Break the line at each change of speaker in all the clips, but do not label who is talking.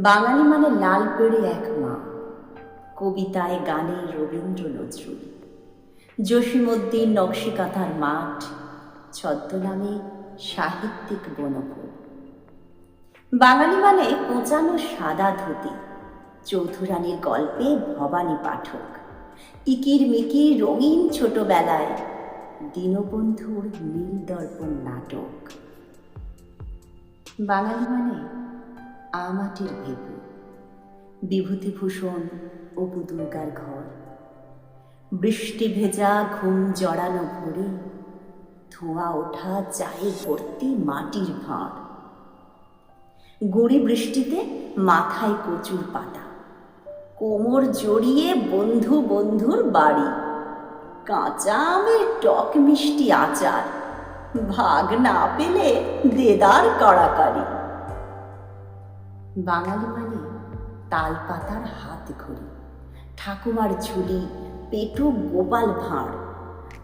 বাঙালি মানে লাল পেড়ে এক মা, কবিতায় গানে রবীন্দ্র নজরুল, জসীমউদ্দিন নকশিকাঁথার মাঠ, ছদ্মনামে সাহিত্যিক বনফুল। বাঙালি মানে কোঁচানো সাদা ধুতি, চৌধুরানীর গল্পে ভবানী পাঠক, ইকির মিকির রঙিন ছোটবেলায় দীনবন্ধুর নীল দর্পণ নাটক। বাঙালি মানে আমাটির ভেপু, বিভূতিভূষণ অপু দুর্গার ঘর, বৃষ্টি ভেজা ঘুম জড়ানো ভোরে, ধোঁয়া ওঠা চায়ে ভর্তি মাটির ভাঁড়, গুঁড়ি বৃষ্টিতে মাথায় কচুর পাতা, কোমর জড়িয়ে বন্ধু বন্ধুর বাড়ি, কাঁচা আমের টক মিষ্টি আচার, ভাগ না পেলে দেদার কাড়াকাড়ি। বাঙালি মানে তাল পাতার হাত ঘড়ি, ঠাকুমার ঝুলি, পেটু গোপাল ভাঁড়,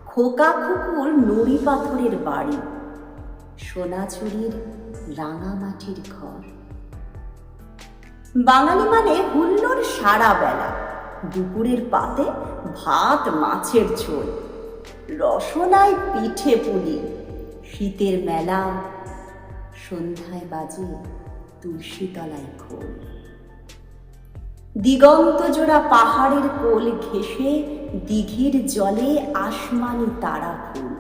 খোকা খুকুর নুড়ি পাথরের বাড়ি, সোনাঝুরির রাঙা মাটির ঘর। বাঙালি মানে হুল্লোড় সারা বেলা, দুপুরের পাতে ভাত মাছের ঝোল, রসনায় পিঠে পুলি, শীতের মেলা, সন্ধ্যায় বাজে তুলসী তলায় খোল, দিগন্ত জোড়া পাহাড়ের কোল ঘেঁষে দিঘির জলে আসমানি তারা ফুল,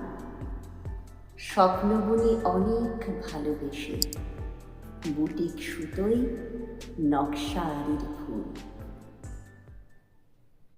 স্বপ্ন বুনি অনেক ভালোবেসে, বুটিক সুতোয় নকশা আরির ফুল।